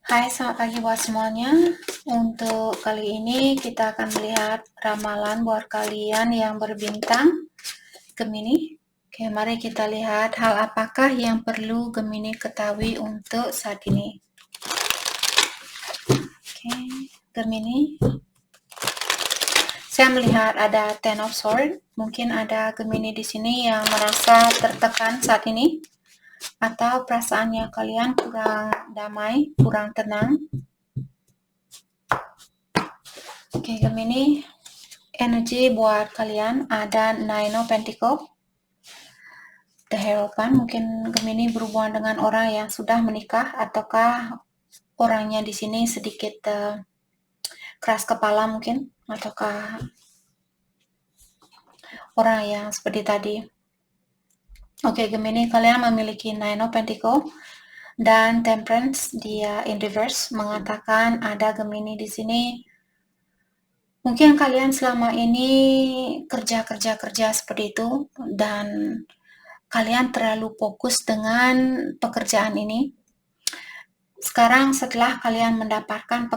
Hai, selamat pagi buat semuanya. Untuk kali ini kita akan melihat ramalan buat kalian yang berbintang Gemini. Oke, mari kita lihat hal apakah yang perlu Gemini ketahui untuk saat ini. Oke, Gemini. Saya melihat ada Ten of Swords. Mungkin ada Gemini di sini yang merasa tertekan saat ini, atau perasaannya kalian kurang damai, kurang tenang. Oke, Gemini, energi buat kalian ada Nine of Pentacles, The Hierophant. Mungkin Gemini berhubungan dengan orang yang sudah menikah, ataukah orangnya di sini sedikit keras kepala mungkin, ataukah orang yang seperti tadi. Oke, Gemini, kalian memiliki Nine of Pentacles dan Temperance, dia in reverse, mengatakan ada Gemini di sini. Mungkin kalian selama ini kerja seperti itu dan kalian terlalu fokus dengan pekerjaan ini. Sekarang setelah kalian mendapatkan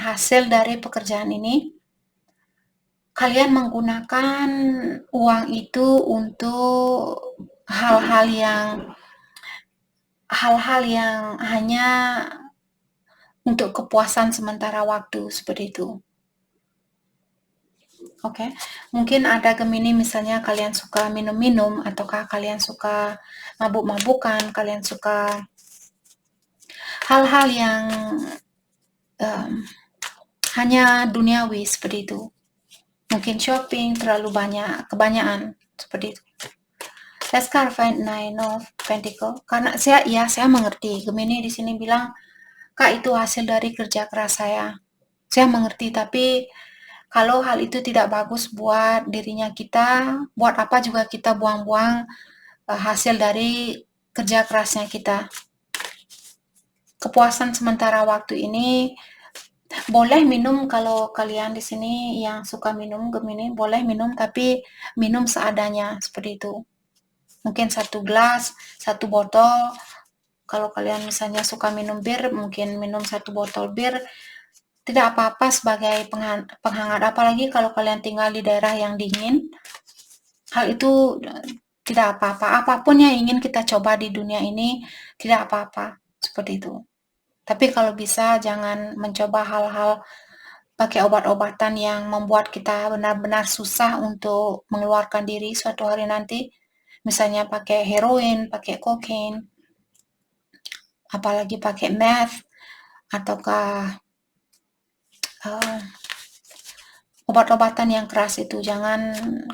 hasil dari pekerjaan ini, kalian menggunakan uang itu untuk hal-hal yang hanya untuk kepuasan sementara waktu seperti itu. Oke, mungkin ada Gemini misalnya kalian suka minum-minum, ataukah kalian suka mabuk-mabukan, kalian suka hal-hal yang hanya duniawi seperti itu. Mungkin shopping terlalu kebanyakan seperti itu. Let's clarify Nine of Pentacles. Karena saya mengerti. Gemini di sini bilang, Kak, itu hasil dari kerja keras saya. Saya mengerti, tapi kalau hal itu tidak bagus buat dirinya kita, buat apa juga kita buang-buang hasil dari kerja kerasnya kita. Kepuasan sementara waktu ini boleh minum. Kalau kalian di sini yang suka minum, Gemini, boleh minum, tapi minum seadanya seperti itu. Mungkin 1 gelas, 1 botol. Kalau kalian misalnya suka minum bir, mungkin minum 1 botol bir. Tidak apa-apa sebagai penghangat, apalagi kalau kalian tinggal di daerah yang dingin. Hal itu tidak apa-apa. Apapun yang ingin kita coba di dunia ini, tidak apa-apa. Seperti itu. Tapi kalau bisa jangan mencoba hal-hal pakai obat-obatan yang membuat kita benar-benar susah untuk mengeluarkan diri suatu hari nanti. Misalnya pakai heroin, pakai kokain, apalagi pakai meth, ataukah obat-obatan yang keras itu.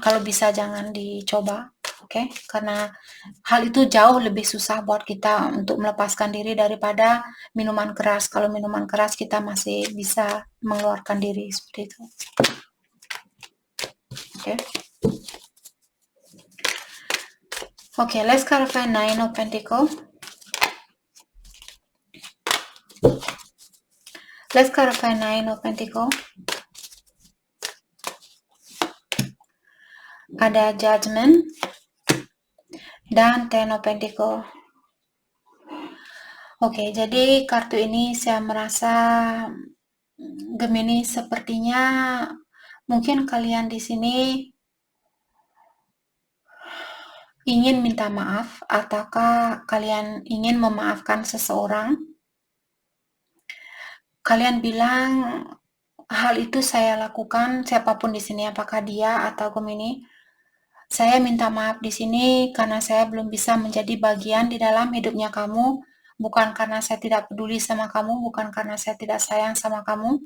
Kalau bisa jangan dicoba. Oke, karena hal itu jauh lebih susah buat kita untuk melepaskan diri daripada minuman keras. Kalau minuman keras kita masih bisa mengeluarkan diri seperti itu. Oke, let's clarify Nine of Pentacles. Let's clarify Nine of Pentacles. Ada Judgment dan Ten of Pentacles. Oke, jadi kartu ini saya merasa Gemini sepertinya mungkin kalian di sini ingin minta maaf, ataukah kalian ingin memaafkan seseorang. Kalian bilang, hal itu saya lakukan, siapapun di sini, apakah dia atau Gemini, saya minta maaf di sini karena saya belum bisa menjadi bagian di dalam hidupnya kamu, bukan karena saya tidak peduli sama kamu, bukan karena saya tidak sayang sama kamu.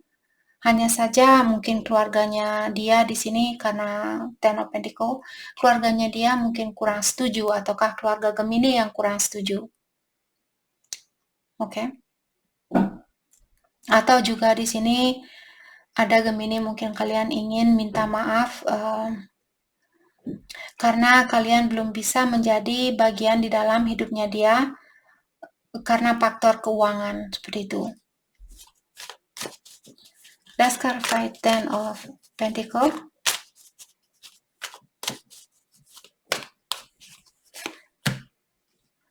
Hanya saja mungkin keluarganya dia di sini, karena Ten of Pentacles, keluarganya dia mungkin kurang setuju, ataukah keluarga Gemini yang kurang setuju. Oke. Atau juga di sini ada Gemini, mungkin kalian ingin minta maaf karena kalian belum bisa menjadi bagian di dalam hidupnya dia karena faktor keuangan seperti itu. Let's clarify Ten of Pentacles.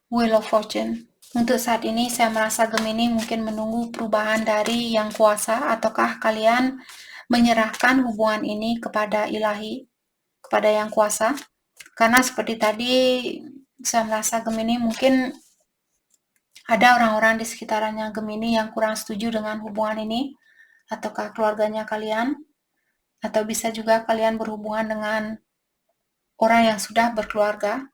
Wheel of Fortune. Untuk saat ini saya merasa Gemini mungkin menunggu perubahan dari Yang Kuasa, ataukah kalian menyerahkan hubungan ini kepada ilahi, kepada Yang Kuasa. Karena seperti tadi saya merasa Gemini mungkin ada orang-orang di sekitarannya Gemini yang kurang setuju dengan hubungan ini, ataukah keluarganya kalian, atau bisa juga kalian berhubungan dengan orang yang sudah berkeluarga.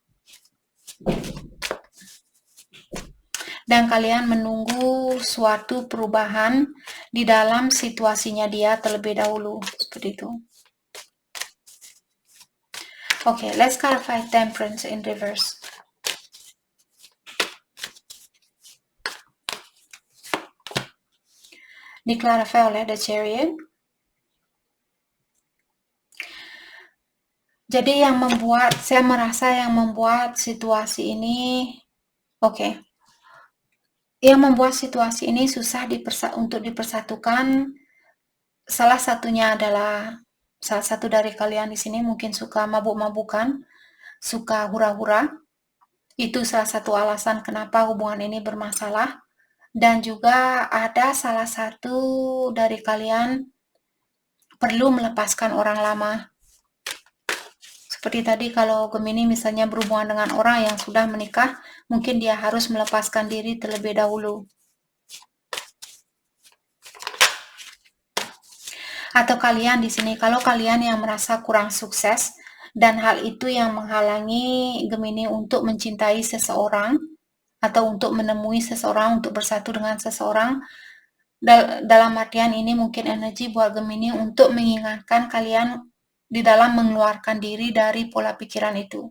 Dan kalian menunggu suatu perubahan di dalam situasinya dia terlebih dahulu, seperti itu. Okay, let's clarify Temperance in reverse. Diklarify oleh The Chariot. Jadi saya merasa yang membuat situasi ini, okay, yang membuat situasi ini susah untuk dipersatukan, salah satunya adalah salah satu dari kalian di sini mungkin suka mabuk-mabukan, suka hura-hura. Itu salah satu alasan kenapa hubungan ini bermasalah. Dan juga ada salah satu dari kalian perlu melepaskan orang lama. Seperti tadi kalau Gemini misalnya berhubungan dengan orang yang sudah menikah, mungkin dia harus melepaskan diri terlebih dahulu. Atau kalian di sini, kalau kalian yang merasa kurang sukses dan hal itu yang menghalangi Gemini untuk mencintai seseorang atau untuk menemui seseorang, untuk bersatu dengan seseorang, dalam artian ini mungkin energi buat Gemini untuk mengingatkan kalian di dalam mengeluarkan diri dari pola pikiran itu.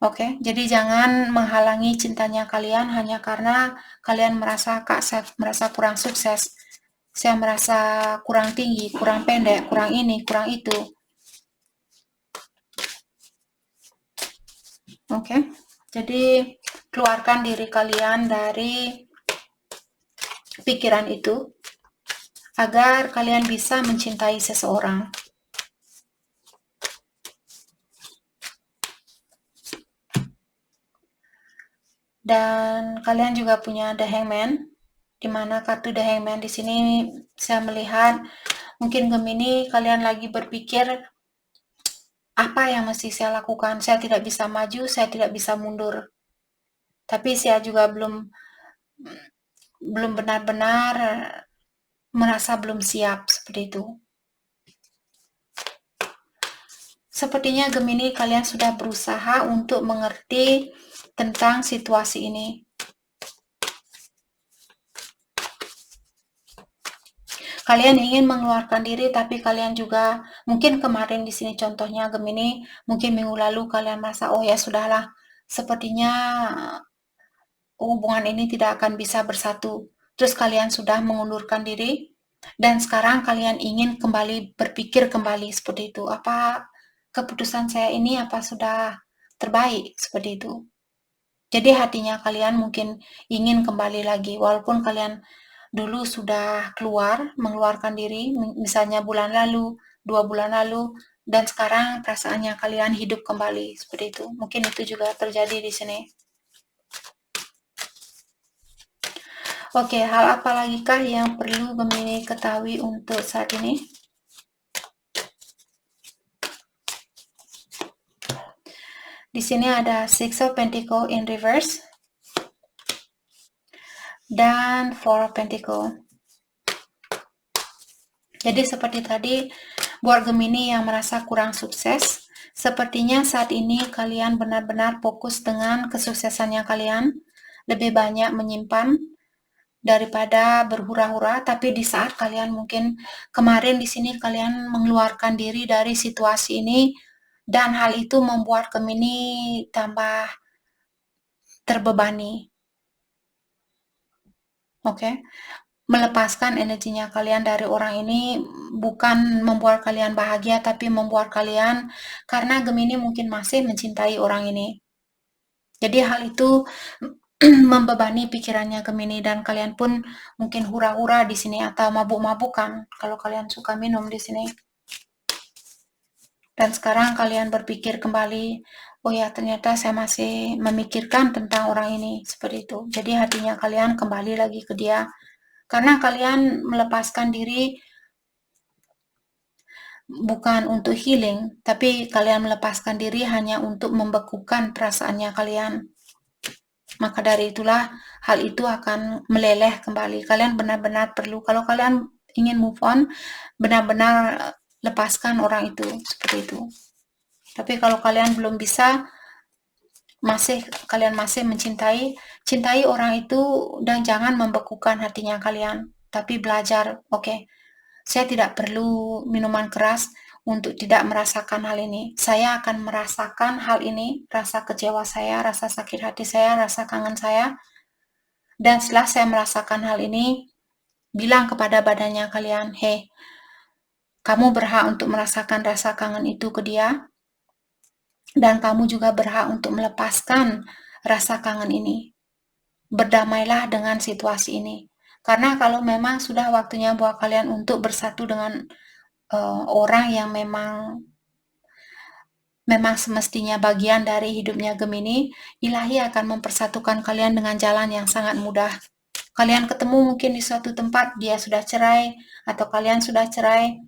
Oke, jadi jangan menghalangi cintanya kalian hanya karena kalian merasa, Kak, saya merasa kurang sukses, saya merasa kurang tinggi, kurang pendek, kurang ini, kurang itu. Oke, jadi keluarkan diri kalian dari pikiran itu agar kalian bisa mencintai seseorang. Dan kalian juga punya The Hangman, di mana kartu The Hangman di sini saya melihat mungkin Gemini kalian lagi berpikir apa yang mesti saya lakukan. Saya tidak bisa maju, saya tidak bisa mundur. Tapi saya juga belum benar-benar merasa belum siap seperti itu. Sepertinya Gemini kalian sudah berusaha untuk mengerti tentang situasi ini. Kalian ingin mengeluarkan diri, tapi kalian juga mungkin kemarin di sini contohnya Gemini, mungkin minggu lalu kalian merasa oh ya sudahlah, sepertinya hubungan ini tidak akan bisa bersatu. Terus kalian sudah mengundurkan diri dan sekarang kalian ingin kembali berpikir kembali seperti itu. Apa keputusan saya ini apa sudah terbaik seperti itu. Jadi hatinya kalian mungkin ingin kembali lagi walaupun kalian dulu sudah mengeluarkan diri, misalnya bulan lalu, 2 bulan lalu, dan sekarang perasaannya kalian hidup kembali, seperti itu. Mungkin itu juga terjadi di sini. Oke, hal apa lagi kah yang perlu Gemini ketahui untuk saat ini? Di sini ada Six of Pentacles in reverse dan Four of Pentacles. Jadi seperti tadi, buat Gemini yang merasa kurang sukses, sepertinya saat ini kalian benar-benar fokus dengan kesuksesannya kalian, lebih banyak menyimpan daripada berhura-hura, tapi di saat kalian mungkin kemarin di sini kalian mengeluarkan diri dari situasi ini, dan hal itu membuat Gemini tambah terbebani. Oke. Melepaskan energinya kalian dari orang ini bukan membuat kalian bahagia, tapi membuat kalian, karena Gemini mungkin masih mencintai orang ini. Jadi hal itu membebani pikirannya Gemini dan kalian pun mungkin hura-hura di sini atau mabuk-mabukan kalau kalian suka minum di sini. Dan sekarang kalian berpikir kembali, oh ya ternyata saya masih memikirkan tentang orang ini, seperti itu. Jadi hatinya kalian kembali lagi ke dia. Karena kalian melepaskan diri bukan untuk healing, tapi kalian melepaskan diri hanya untuk membekukan perasaannya kalian. Maka dari itulah hal itu akan meleleh kembali. Kalian benar-benar perlu, kalau kalian ingin move on, benar-benar lepaskan orang itu, seperti itu. Tapi kalau kalian belum bisa, kalian masih cintai orang itu, dan jangan membekukan hatinya kalian, tapi belajar, oke, saya tidak perlu minuman keras untuk tidak merasakan hal ini. Saya akan merasakan hal ini, rasa kecewa saya, rasa sakit hati saya, rasa kangen saya. Dan setelah saya merasakan hal ini, bilang kepada badannya kalian, hey, kamu berhak untuk merasakan rasa kangen itu ke dia, dan kamu juga berhak untuk melepaskan rasa kangen ini. Berdamailah dengan situasi ini. Karena kalau memang sudah waktunya buat kalian untuk bersatu dengan orang yang memang semestinya bagian dari hidupnya Gemini, Ilahi akan mempersatukan kalian dengan jalan yang sangat mudah. Kalian ketemu mungkin di suatu tempat, dia sudah cerai, atau kalian sudah cerai,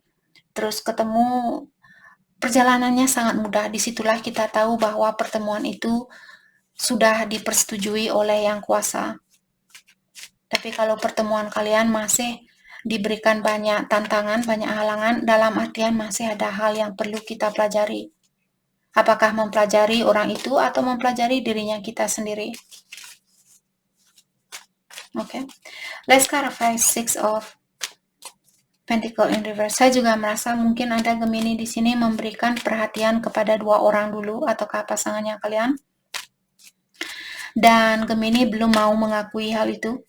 terus ketemu, perjalanannya sangat mudah. Disitulah kita tahu bahwa pertemuan itu sudah dipersetujui oleh Yang Kuasa. Tapi kalau pertemuan kalian masih diberikan banyak tantangan, banyak halangan, dalam artian masih ada hal yang perlu kita pelajari. Apakah mempelajari orang itu atau mempelajari dirinya kita sendiri? Okay. Let's clarify 6 of Pentacle in reverse. Saya juga merasa mungkin ada Gemini di sini memberikan perhatian kepada 2 orang dulu, ataukah pasangannya kalian. Dan Gemini belum mau mengakui hal itu,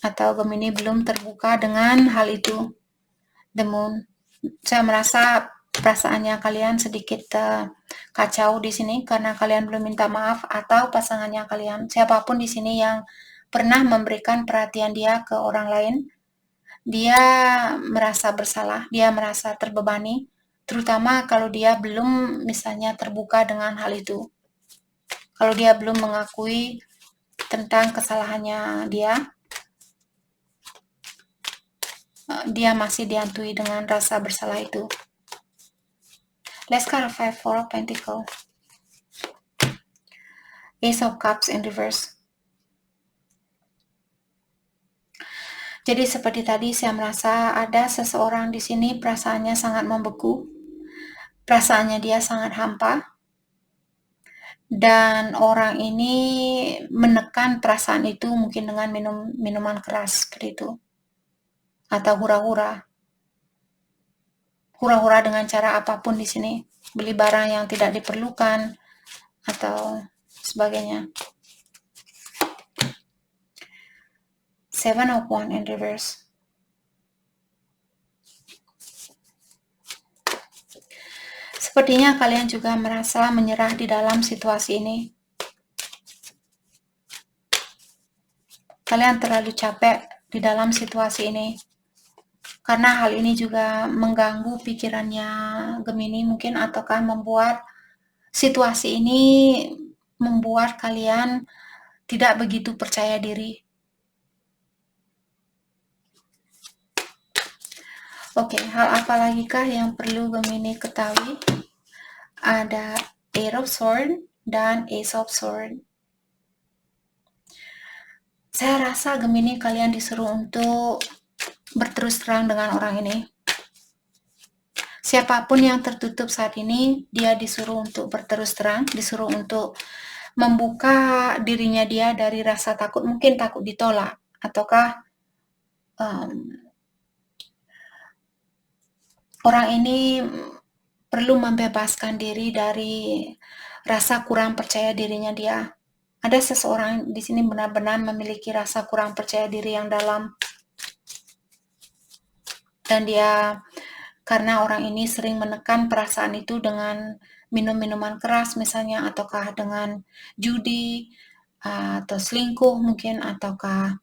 atau Gemini belum terbuka dengan hal itu. The Moon. Saya merasa perasaannya kalian sedikit kacau di sini karena kalian belum minta maaf, atau pasangannya kalian, siapapun di sini yang pernah memberikan perhatian dia ke orang lain, dia merasa bersalah, dia merasa terbebani, terutama kalau dia belum misalnya terbuka dengan hal itu. Kalau dia belum mengakui tentang kesalahannya dia masih dihantui dengan rasa bersalah itu. Let's clarify 4 of Pentacles. Ace of Cups in reverse. Jadi seperti tadi saya merasa ada seseorang di sini perasaannya sangat membeku. Perasaannya dia sangat hampa. Dan orang ini menekan perasaan itu mungkin dengan minuman keras seperti itu. Atau hura-hura. Hura-hura dengan cara apapun di sini. Beli barang yang tidak diperlukan atau sebagainya. 7 of Wands in reverse. Sepertinya kalian juga merasa menyerah di dalam situasi ini. Kalian terlalu capek di dalam situasi ini. Karena hal ini juga mengganggu pikirannya Gemini mungkin, ataukah membuat situasi ini membuat kalian tidak begitu percaya diri. Oke, hal apa lagi kah yang perlu Gemini ketahui? Ada Eight of Swords dan Ace of Swords. Saya rasa Gemini kalian disuruh untuk berterus terang dengan orang ini. Siapapun yang tertutup saat ini, dia disuruh untuk berterus terang, disuruh untuk membuka dirinya dia dari rasa takut, mungkin takut ditolak, ataukah orang ini perlu membebaskan diri dari rasa kurang percaya dirinya dia. Ada seseorang di sini benar-benar memiliki rasa kurang percaya diri yang dalam. Dan dia, karena orang ini sering menekan perasaan itu dengan minum minuman keras misalnya, ataukah dengan judi, atau selingkuh mungkin, ataukah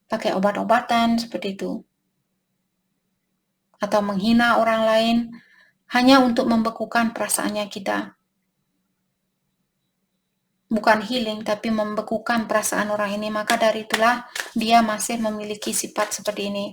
pakai obat-obatan seperti itu. Atau menghina orang lain hanya untuk membekukan perasaannya kita. bukan healing, tapi membekukan perasaan orang ini. Maka dari itulah dia masih memiliki sifat seperti ini.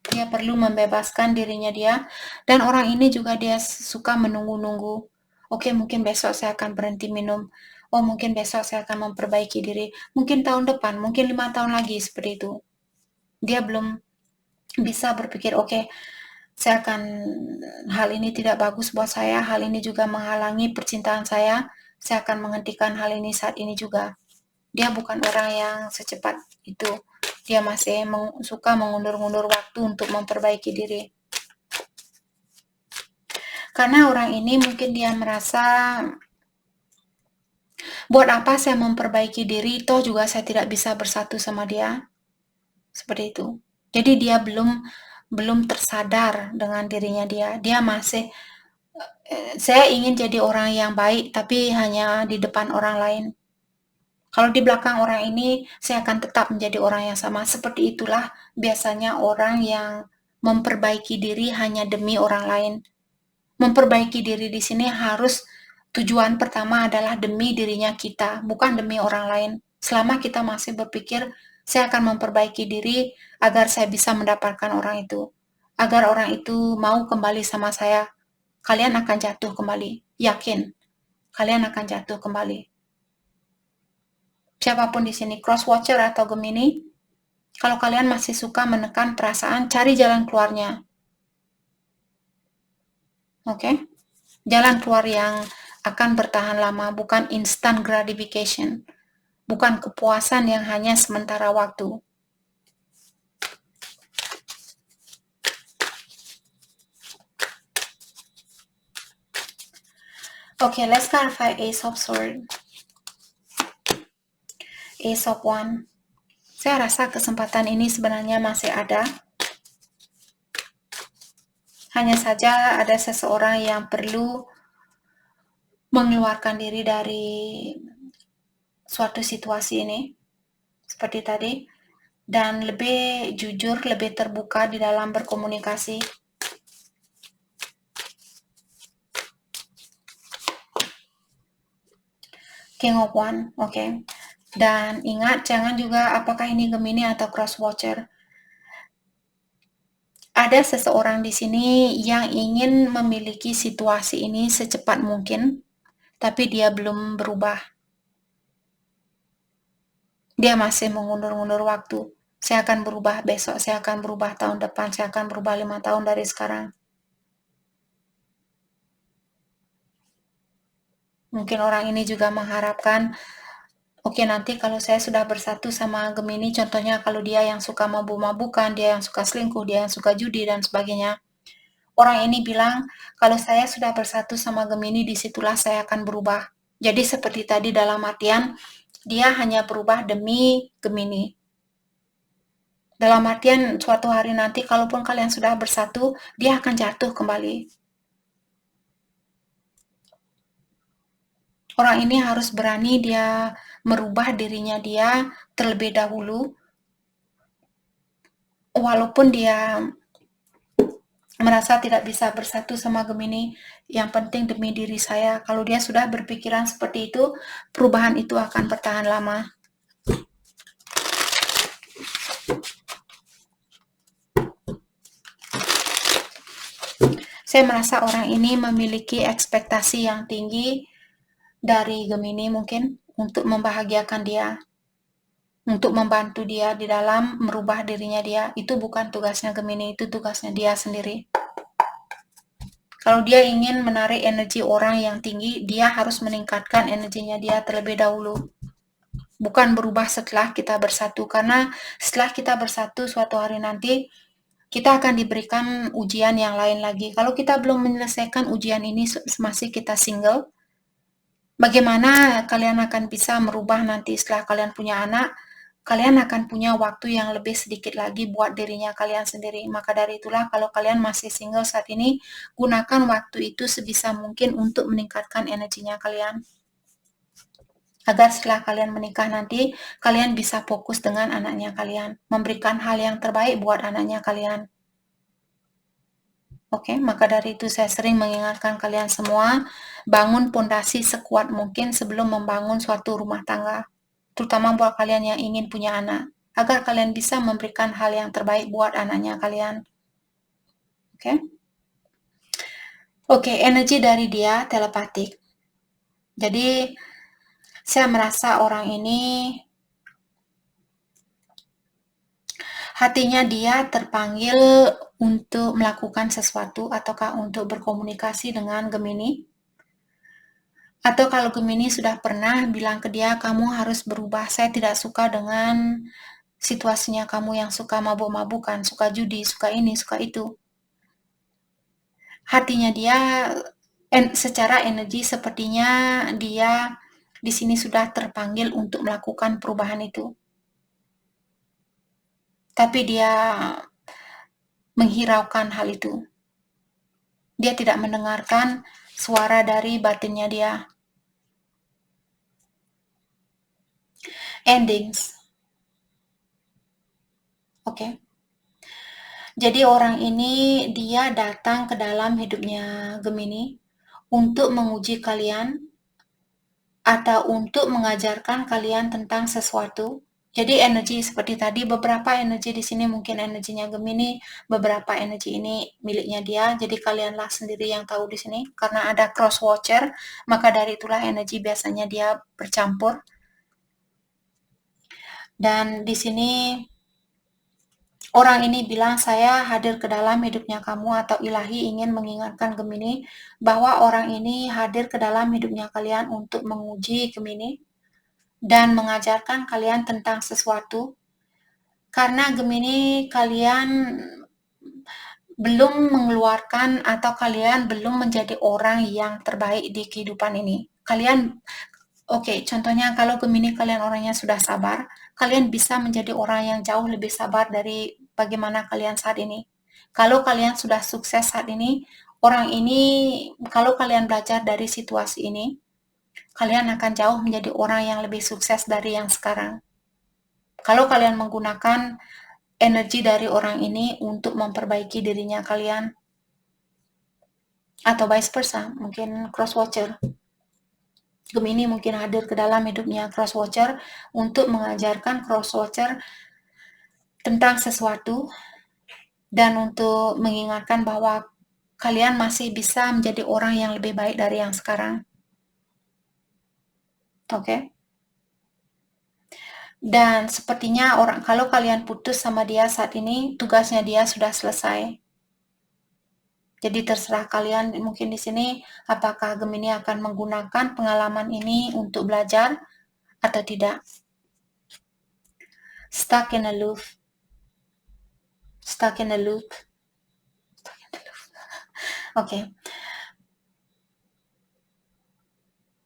Dia perlu membebaskan dirinya dia, dan orang ini juga dia suka menunggu-nunggu. Oke, mungkin besok saya akan berhenti minum. Oh, mungkin besok saya akan memperbaiki diri. Mungkin tahun depan, mungkin 5 tahun lagi, seperti itu. Dia belum bisa berpikir, oke, saya akan, hal ini tidak bagus buat saya, hal ini juga menghalangi percintaan saya akan menghentikan hal ini saat ini juga. Dia bukan orang yang secepat itu. Dia masih suka mengundur-undur waktu untuk memperbaiki diri. Karena orang ini mungkin dia merasa, buat apa saya memperbaiki diri, toh juga saya tidak bisa bersatu sama dia. Seperti itu. Jadi dia belum tersadar dengan dirinya dia. Dia masih, saya ingin jadi orang yang baik, tapi hanya di depan orang lain. Kalau di belakang orang ini, saya akan tetap menjadi orang yang sama. Seperti itulah biasanya orang yang memperbaiki diri hanya demi orang lain. Memperbaiki diri di sini harus, tujuan pertama adalah demi dirinya kita, bukan demi orang lain. Selama kita masih berpikir, saya akan memperbaiki diri agar saya bisa mendapatkan orang itu. Agar orang itu mau kembali sama saya. Kalian akan jatuh kembali. Yakin. Kalian akan jatuh kembali. Siapapun di sini, cross watcher atau Gemini, kalau kalian masih suka menekan perasaan, cari jalan keluarnya. Oke? Jalan keluar yang akan bertahan lama, bukan instant gratification. Bukan kepuasan yang hanya sementara waktu. Oke, let's clarify Ace of Swords. Ace of Wands. Saya rasa kesempatan ini sebenarnya masih ada. Hanya saja ada seseorang yang perlu mengeluarkan diri dari suatu situasi ini, seperti tadi, dan lebih jujur, lebih terbuka di dalam berkomunikasi. King of Wands, oke. Dan ingat, jangan juga apakah ini Gemini atau Cross Watcher. Ada seseorang di sini yang ingin memiliki situasi ini secepat mungkin, tapi dia belum berubah. Dia masih mengundur-undur waktu. Saya akan berubah besok, saya akan berubah tahun depan, saya akan berubah 5 tahun dari sekarang. Mungkin orang ini juga mengharapkan, oke, nanti kalau saya sudah bersatu sama Gemini, contohnya kalau dia yang suka mabuk-mabukan, dia yang suka selingkuh, dia yang suka judi, dan sebagainya. Orang ini bilang, kalau saya sudah bersatu sama Gemini, disitulah saya akan berubah. Jadi seperti tadi dalam artian, dia hanya berubah demi Gemini. Dalam artian, suatu hari nanti, kalaupun kalian sudah bersatu, dia akan jatuh kembali. Orang ini harus berani dia merubah dirinya dia terlebih dahulu, walaupun dia merasa tidak bisa bersatu sama Gemini, yang penting demi diri saya. Kalau dia sudah berpikiran seperti itu, perubahan itu akan bertahan lama. Saya merasa orang ini memiliki ekspektasi yang tinggi dari Gemini mungkin untuk membahagiakan dia, untuk membantu dia di dalam merubah dirinya dia. Itu bukan tugasnya Gemini, itu tugasnya dia sendiri. Kalau dia ingin menarik energi orang yang tinggi, dia harus meningkatkan energinya dia terlebih dahulu. Bukan berubah setelah kita bersatu, karena setelah kita bersatu suatu hari nanti, kita akan diberikan ujian yang lain lagi. Kalau kita belum menyelesaikan ujian ini masih kita single, bagaimana kalian akan bisa merubah nanti setelah kalian punya anak? Kalian akan punya waktu yang lebih sedikit lagi buat dirinya kalian sendiri. Maka dari itulah kalau kalian masih single saat ini, gunakan waktu itu sebisa mungkin untuk meningkatkan energinya kalian. Agar setelah kalian menikah nanti, kalian bisa fokus dengan anaknya kalian. Memberikan hal yang terbaik buat anaknya kalian. Oke, maka dari itu saya sering mengingatkan kalian semua, bangun pondasi sekuat mungkin sebelum membangun suatu rumah tangga. Terutama buat kalian yang ingin punya anak, agar kalian bisa memberikan hal yang terbaik buat anaknya kalian. Oke? Oke, energi dari dia telepatik. Jadi, saya merasa orang ini hatinya dia terpanggil untuk melakukan sesuatu ataukah untuk berkomunikasi dengan Gemini. Atau kalau Gemini sudah pernah bilang ke dia, kamu harus berubah, saya tidak suka dengan situasinya kamu yang suka mabuk-mabukan, suka judi, suka ini, suka itu. Hatinya dia secara energi sepertinya dia di sini sudah terpanggil untuk melakukan perubahan itu. Tapi dia menghiraukan hal itu. Dia tidak mendengarkan suara dari batinnya dia. Endings. Oke. Jadi orang ini dia datang ke dalam hidupnya Gemini untuk menguji kalian atau untuk mengajarkan kalian tentang sesuatu. Jadi energi seperti tadi, beberapa energi di sini mungkin energinya Gemini, beberapa energi ini miliknya dia. Jadi kalianlah sendiri yang tahu di sini. Karena ada cross watcher, maka dari itulah energi biasanya dia bercampur. Dan di sini orang ini bilang, saya hadir ke dalam hidupnya kamu, atau ilahi ingin mengingatkan Gemini bahwa orang ini hadir ke dalam hidupnya kalian untuk menguji Gemini dan mengajarkan kalian tentang sesuatu. Karena Gemini kalian belum mengeluarkan atau kalian belum menjadi orang yang terbaik di kehidupan ini. Kalian Oke, contohnya kalau Gemini kalian orangnya sudah sabar, kalian bisa menjadi orang yang jauh lebih sabar dari bagaimana kalian saat ini. Kalau kalian sudah sukses saat ini, orang ini, kalau kalian belajar dari situasi ini, kalian akan jauh menjadi orang yang lebih sukses dari yang sekarang. Kalau kalian menggunakan energi dari orang ini untuk memperbaiki dirinya kalian, atau vice versa, mungkin cross watcher. Gemini mungkin hadir ke dalam hidupnya cross watcher untuk mengajarkan cross watcher tentang sesuatu dan untuk mengingatkan bahwa kalian masih bisa menjadi orang yang lebih baik dari yang sekarang. Oke? Dan sepertinya kalau kalian putus sama dia saat ini, tugasnya dia sudah selesai. Jadi terserah kalian mungkin di sini apakah Gemini akan menggunakan pengalaman ini untuk belajar atau tidak. Stuck in a loop. Stuck in a loop. Oke.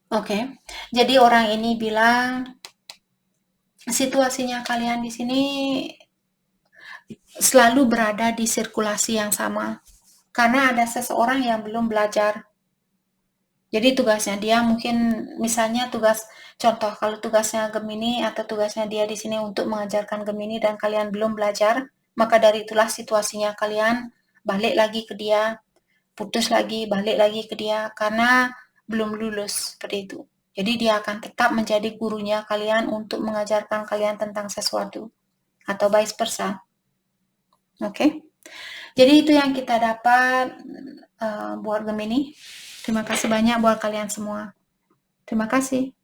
Oke. Jadi orang ini bilang situasinya kalian di sini selalu berada di sirkulasi yang sama. Karena ada seseorang yang belum belajar. Jadi tugasnya dia mungkin misalnya contoh kalau tugasnya Gemini atau tugasnya dia di sini untuk mengajarkan Gemini dan kalian belum belajar, maka dari itulah situasinya kalian balik lagi ke dia, putus lagi, balik lagi ke dia karena belum lulus seperti itu. Jadi dia akan tetap menjadi gurunya kalian untuk mengajarkan kalian tentang sesuatu atau vice versa. Oke? Jadi itu yang kita dapat buat Gemini. Terima kasih banyak buat kalian semua. Terima kasih.